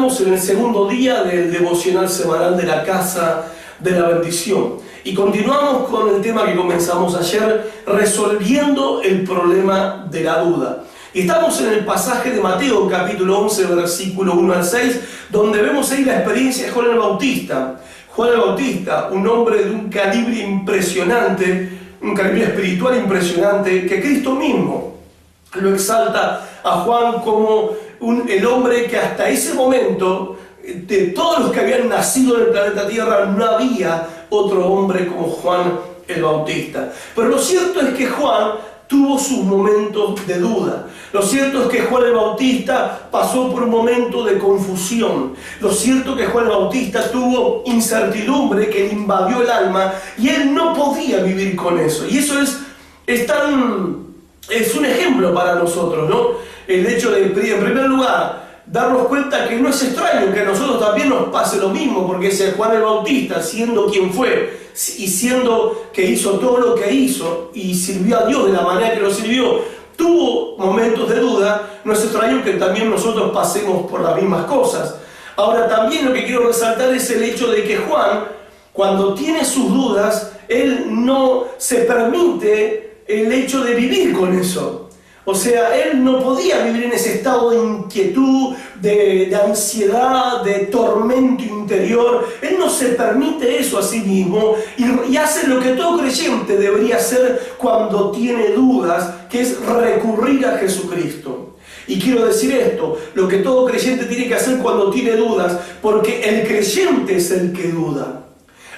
Estamos en el segundo día del devocional semanal de la Casa de la Bendición y continuamos con el tema que comenzamos ayer, resolviendo el problema de la duda. Y estamos en el pasaje de Mateo capítulo 11, versículo 1 al 6, donde vemos ahí la experiencia de Juan el Bautista. Juan el Bautista, un hombre de un calibre impresionante, un calibre espiritual impresionante, que Cristo mismo lo exalta a Juan como el hombre que hasta ese momento, de todos los que habían nacido en el planeta Tierra, no había otro hombre como Juan el Bautista. Pero lo cierto es que Juan tuvo sus momentos de duda. Lo cierto es que Juan el Bautista pasó por un momento de confusión. Lo cierto es que Juan el Bautista tuvo incertidumbre que le invadió el alma y él no podía vivir con eso. Y eso es un ejemplo para nosotros, ¿no? El hecho de, en primer lugar, darnos cuenta que no es extraño que a nosotros también nos pase lo mismo, porque ese Juan el Bautista, siendo quien fue y siendo que hizo todo lo que hizo y sirvió a Dios de la manera que lo sirvió, tuvo momentos de duda, no es extraño que también nosotros pasemos por las mismas cosas. Ahora, también lo que quiero resaltar es el hecho de que Juan, cuando tiene sus dudas, él no se permite el hecho de vivir con eso. O sea, él no podía vivir en ese estado de inquietud, de ansiedad, de tormento interior. Él no se permite eso a sí mismo y hace lo que todo creyente debería hacer cuando tiene dudas, que es recurrir a Jesucristo. Y quiero decir esto, lo que todo creyente tiene que hacer cuando tiene dudas, porque el creyente es el que duda.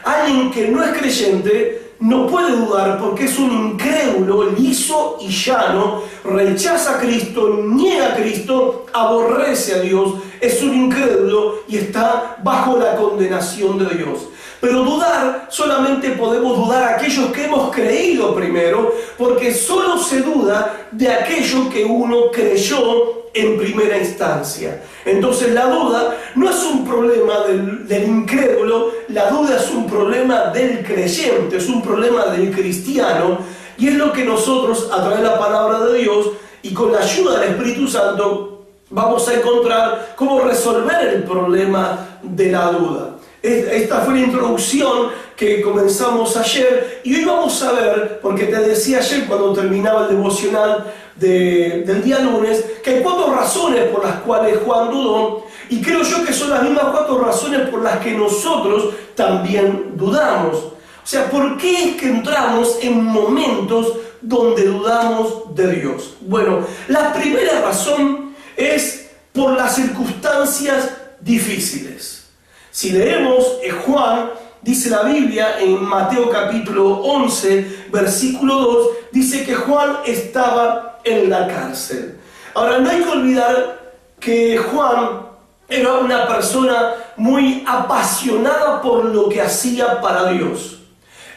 Alguien que no es creyente no puede dudar porque es un incrédulo, liso y llano, rechaza a Cristo, niega a Cristo, aborrece a Dios, es un incrédulo y está bajo la condenación de Dios. Pero dudar, solamente podemos dudar aquellos que hemos creído primero, porque solo se duda de aquello que uno creyó en primera instancia. Entonces la duda no es un problema del incrédulo, la duda es un problema del creyente, es un problema del cristiano, y es lo que nosotros, a través de la palabra de Dios y con la ayuda del Espíritu Santo, vamos a encontrar cómo resolver el problema de la duda. Esta fue la introducción que comenzamos ayer y hoy vamos a ver, porque te decía ayer cuando terminaba el devocional del día lunes, que hay 4 razones por las cuales Juan dudó y creo yo que son las mismas 4 razones por las que nosotros también dudamos. O sea, ¿por qué es que entramos en momentos donde dudamos de Dios? Bueno, la primera razón es por las circunstancias difíciles. Si leemos Juan, dice la Biblia en Mateo capítulo 11, versículo 2, dice que Juan estaba en la cárcel. Ahora, no hay que olvidar que Juan era una persona muy apasionada por lo que hacía para Dios.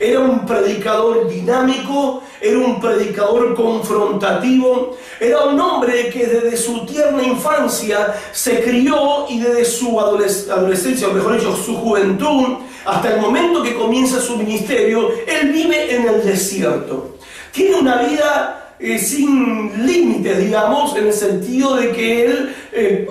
Era un predicador dinámico, era un predicador confrontativo, era un hombre que desde su tierna infancia se crió y desde su adolescencia, o mejor dicho, su juventud, hasta el momento que comienza su ministerio, él vive en el desierto. Tiene una vida sin límites, digamos, en el sentido de que él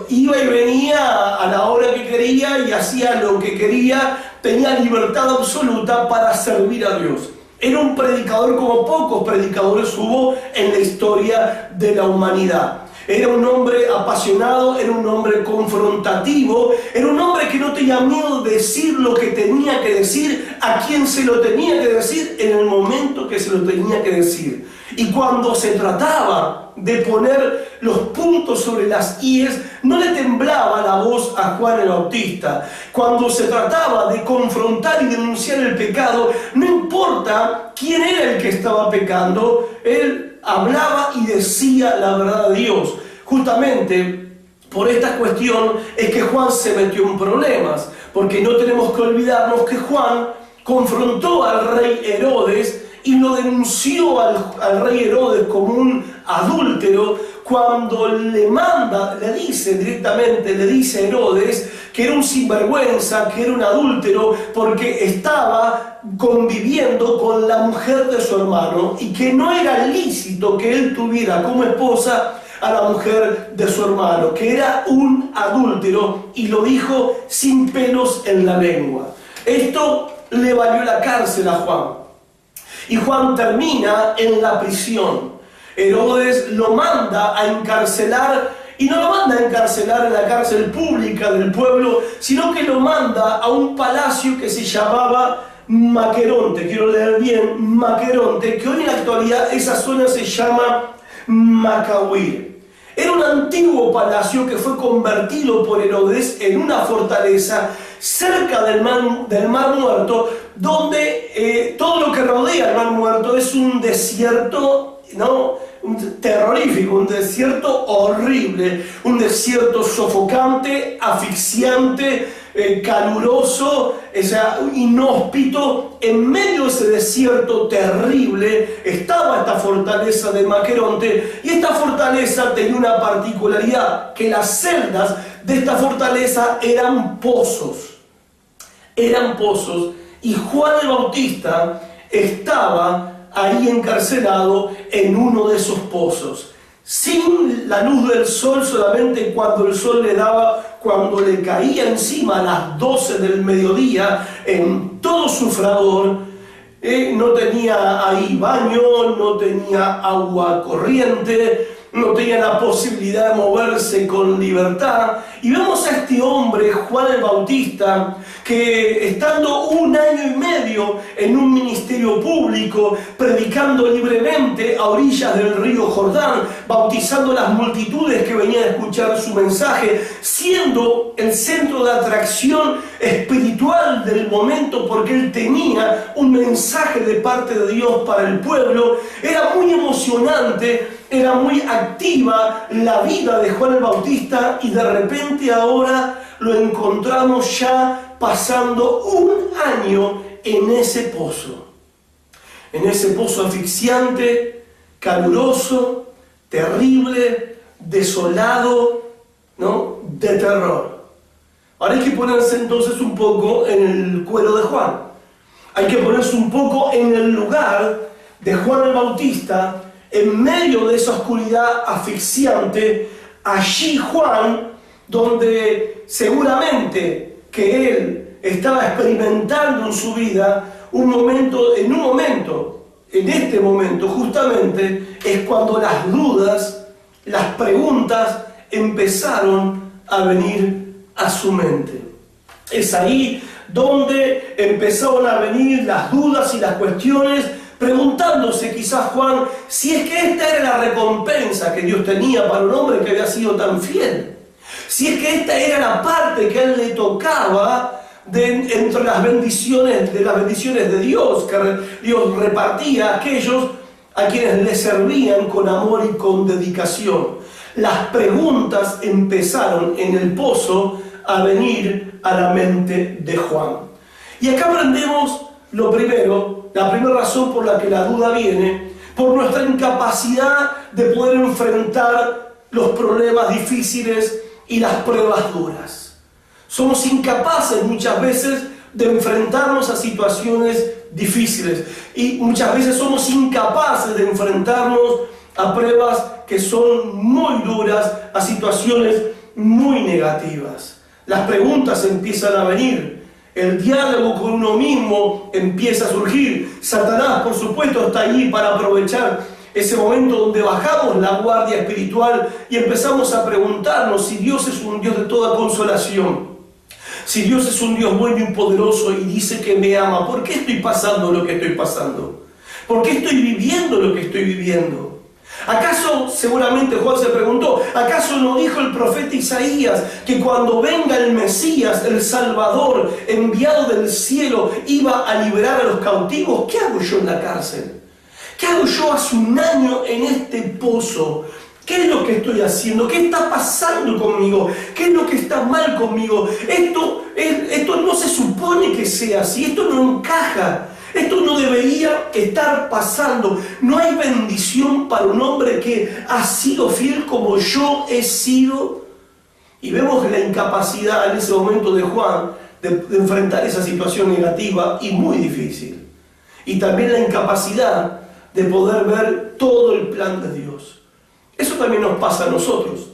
iba y venía a la hora que quería y hacía lo que quería, tenía libertad absoluta para servir a Dios. Era un predicador como pocos predicadores hubo en la historia de la humanidad. Era un hombre apasionado, era un hombre confrontativo, era un hombre que no tenía miedo de decir lo que tenía que decir, a quien se lo tenía que decir, en el momento que se lo tenía que decir. Y cuando se trataba de poner los puntos sobre las íes, no le temblaba la voz a Juan el Bautista. Cuando se trataba de confrontar y denunciar el pecado, no importa quién era el que estaba pecando, él hablaba y decía la verdad de Dios. Justamente por esta cuestión es que Juan se metió en problemas, porque no tenemos que olvidarnos que Juan confrontó al rey Herodes y lo denunció al rey Herodes como un adúltero cuando le dice a Herodes que era un sinvergüenza, que era un adúltero porque estaba conviviendo con la mujer de su hermano y que no era lícito que él tuviera como esposa a la mujer de su hermano, que era un adúltero, y lo dijo sin pelos en la lengua. Esto le valió la cárcel a Juan. Y Juan termina en la prisión. Herodes lo manda a encarcelar, y no lo manda a encarcelar en la cárcel pública del pueblo, sino que lo manda a un palacio que se llamaba Maqueronte. Quiero leer bien, Maqueronte, que hoy en la actualidad esa zona se llama Macahuir. Era un antiguo palacio que fue convertido por Herodes en una fortaleza cerca del Mar Muerto, donde todo lo que rodea el Mar Muerto es un desierto, ¿no?, terrorífico, un desierto horrible, un desierto sofocante, asfixiante, caluroso, o sea, inhóspito. En medio de ese desierto terrible estaba esta fortaleza de Maqueronte, y esta fortaleza tenía una particularidad, que las celdas de esta fortaleza eran pozos, y Juan el Bautista estaba ahí encarcelado en uno de esos pozos, sin la luz del sol, solamente cuando el sol le daba, cuando le caía encima a las 12 del mediodía en todo su fragor. No tenía ahí baño, no tenía agua corriente, no tenía la posibilidad de moverse con libertad. Y vemos a este hombre, Juan el Bautista, que estando 1 año y medio en un ministerio público, predicando libremente a orillas del río Jordán, bautizando las multitudes que venían a escuchar su mensaje, siendo el centro de atracción espiritual del momento, porque él tenía un mensaje de parte de Dios para el pueblo. Era muy emocionante, era muy activa la vida de Juan el Bautista, y de repente ahora lo encontramos ya pasando 1 año en ese pozo asfixiante, caluroso, terrible, desolado, ¿no?, de terror. Ahora hay que ponerse entonces un poco en el cuero de Juan. Hay que ponerse un poco en el lugar de Juan el Bautista, en medio de esa oscuridad asfixiante. Allí Juan, donde seguramente que él estaba experimentando en su vida en este momento justamente es cuando las dudas, las preguntas empezaron a venir a su mente. Es ahí donde empezaron a venir las dudas y las cuestiones, preguntándose quizás Juan si es que esta era la recompensa que Dios tenía para un hombre que había sido tan fiel. Si es que esta era la parte que a él le tocaba entre las bendiciones de Dios, que Dios repartía a aquellos a quienes le servían con amor y con dedicación. Las preguntas empezaron en el pozo a venir a la mente de Juan. Y acá aprendemos lo primero, la primera razón por la que la duda viene, por nuestra incapacidad de poder enfrentar los problemas difíciles y las pruebas duras. Somos incapaces muchas veces de enfrentarnos a situaciones difíciles, y muchas veces somos incapaces de enfrentarnos a pruebas que son muy duras, a situaciones muy negativas. Las preguntas empiezan a venir, el diálogo con uno mismo empieza a surgir. Satanás, por supuesto, está allí para aprovechar ese momento donde bajamos la guardia espiritual y empezamos a preguntarnos si Dios es un Dios de toda consolación, si Dios es un Dios bueno y poderoso y dice que me ama. ¿Por qué estoy pasando lo que estoy pasando? ¿Por qué estoy viviendo lo que estoy viviendo? ¿Acaso, seguramente Juan se preguntó, acaso no dijo el profeta Isaías que cuando venga el Mesías, el Salvador, enviado del cielo, iba a liberar a los cautivos? ¿Qué hago yo en la cárcel? ¿Qué hago yo hace 1 año en este pozo? ¿Qué es lo que estoy haciendo? ¿Qué está pasando conmigo? ¿Qué es lo que está mal conmigo? Esto no se supone que sea así, esto no encaja, esto no debería estar pasando. No hay bendición para un hombre que ha sido fiel como yo he sido. Y vemos la incapacidad en ese momento de Juan de enfrentar esa situación negativa y muy difícil. Y también la incapacidad de poder ver todo el plan de Dios. Eso también nos pasa a nosotros.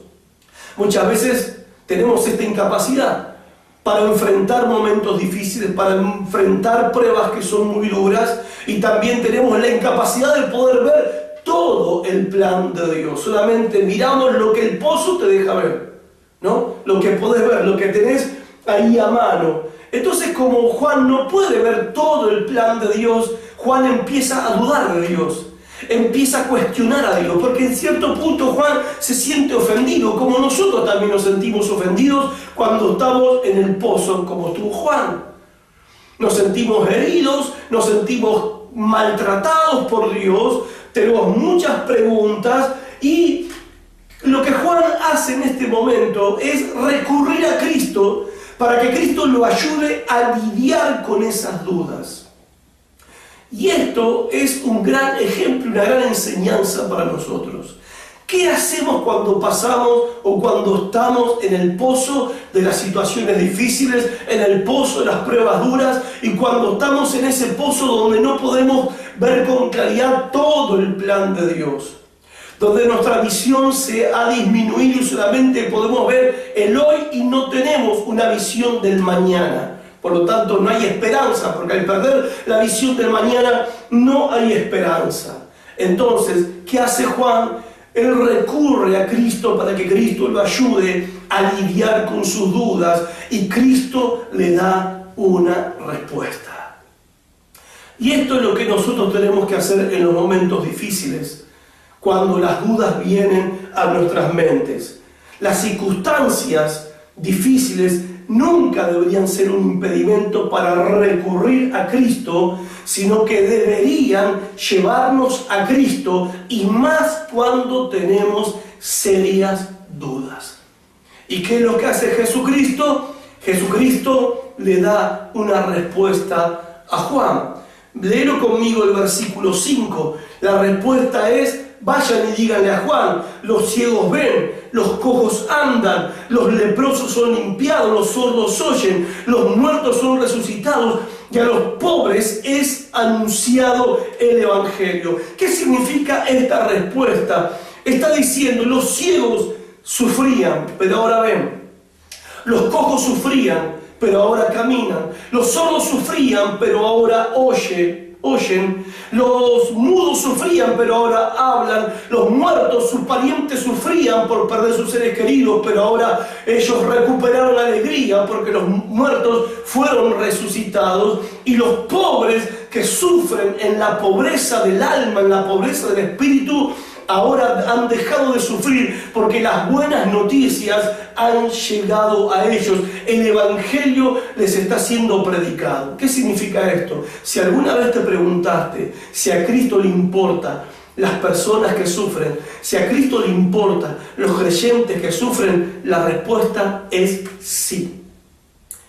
Muchas veces tenemos esta incapacidad para enfrentar momentos difíciles, para enfrentar pruebas que son muy duras, y también tenemos la incapacidad de poder ver todo el plan de Dios. Solamente miramos lo que el pozo te deja ver, ¿no? Lo que podés ver, lo que tenés ahí a mano. Entonces, como Juan no puede ver todo el plan de Dios, Juan empieza a dudar de Dios, empieza a cuestionar a Dios, porque en cierto punto Juan se siente ofendido, como nosotros también nos sentimos ofendidos cuando estamos en el pozo, como estuvo Juan. Nos sentimos heridos, nos sentimos maltratados por Dios, tenemos muchas preguntas, y lo que Juan hace en este momento es recurrir a Cristo para que Cristo lo ayude a lidiar con esas dudas. Y esto es un gran ejemplo, una gran enseñanza para nosotros. ¿Qué hacemos cuando pasamos o cuando estamos en el pozo de las situaciones difíciles, en el pozo de las pruebas duras, y cuando estamos en ese pozo donde no podemos ver con claridad todo el plan de Dios? Donde nuestra visión se ha disminuido y solamente podemos ver el hoy y no tenemos una visión del mañana. Por lo tanto, no hay esperanza, porque al perder la visión del mañana no hay esperanza. Entonces, ¿qué hace Juan? Él recurre a Cristo para que Cristo lo ayude a lidiar con sus dudas, y Cristo le da una respuesta. Y esto es lo que nosotros tenemos que hacer en los momentos difíciles, cuando las dudas vienen a nuestras mentes. Las circunstancias difíciles nunca deberían ser un impedimento para recurrir a Cristo, sino que deberían llevarnos a Cristo, y más cuando tenemos serias dudas. ¿Y qué es lo que hace Jesucristo? Jesucristo le da una respuesta a Juan. Léelo conmigo el versículo 5. La respuesta es: vayan y díganle a Juan, los ciegos ven, los cojos andan, los leprosos son limpiados, los sordos oyen, los muertos son resucitados, y a los pobres es anunciado el Evangelio. ¿Qué significa esta respuesta? Está diciendo: los ciegos sufrían, pero ahora ven. Los cojos sufrían, pero ahora caminan. Los sordos sufrían, pero ahora oyen. Los mudos sufrían, pero ahora hablan. Los muertos, sus parientes, sufrían por perder sus seres queridos, pero ahora ellos recuperaron la alegría porque los muertos fueron resucitados. Y los pobres, que sufren en la pobreza del alma, en la pobreza del espíritu, ahora han dejado de sufrir porque las buenas noticias han llegado a ellos. El Evangelio les está siendo predicado. ¿Qué significa esto? Si alguna vez te preguntaste si a Cristo le importa las personas que sufren, si a Cristo le importa los creyentes que sufren, la respuesta es sí.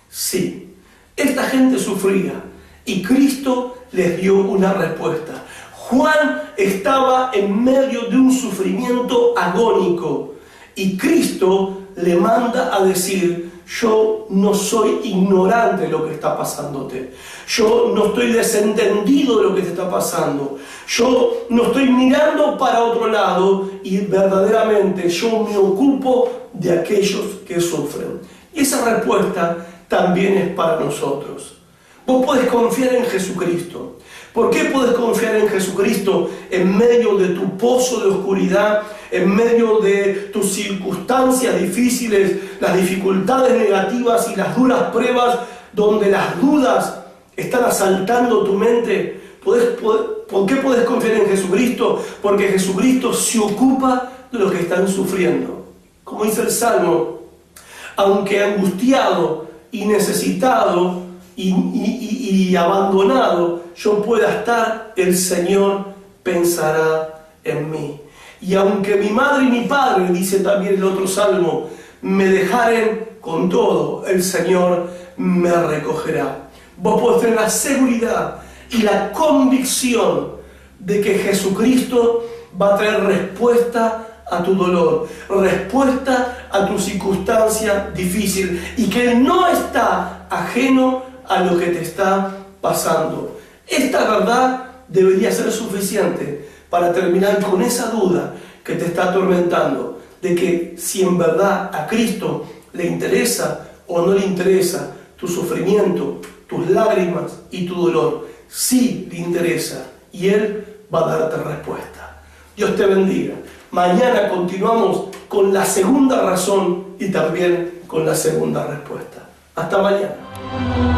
Sí. Esta gente sufría y Cristo les dio una respuesta. Juan estaba en medio de un sufrimiento agónico y Cristo le manda a decir: yo no soy ignorante de lo que está pasándote, yo no estoy desentendido de lo que te está pasando, yo no estoy mirando para otro lado, y verdaderamente yo me ocupo de aquellos que sufren. Y esa respuesta también es para nosotros. Vos podés confiar en Jesucristo. ¿Por qué puedes confiar en Jesucristo en medio de tu pozo de oscuridad, en medio de tus circunstancias difíciles, las dificultades negativas y las duras pruebas, donde las dudas están asaltando tu mente? ¿Por qué puedes confiar en Jesucristo? Porque Jesucristo se ocupa de los que están sufriendo. Como dice el Salmo: aunque angustiado y necesitado y abandonado yo pueda estar, el Señor pensará en mí. Y aunque mi madre y mi padre, dice también el otro salmo, me dejaren, con todo el Señor me recogerá. Vos podés tener la seguridad y la convicción de que Jesucristo va a traer respuesta a tu dolor, respuesta a tu circunstancia difícil, y que Él no está ajeno a lo que te está pasando. Esta verdad debería ser suficiente para terminar con esa duda que te está atormentando, de que si en verdad a Cristo le interesa o no le interesa tu sufrimiento, tus lágrimas y tu dolor, sí le interesa y Él va a darte respuesta. Dios te bendiga. Mañana continuamos con la segunda razón y también con la segunda respuesta. Hasta mañana.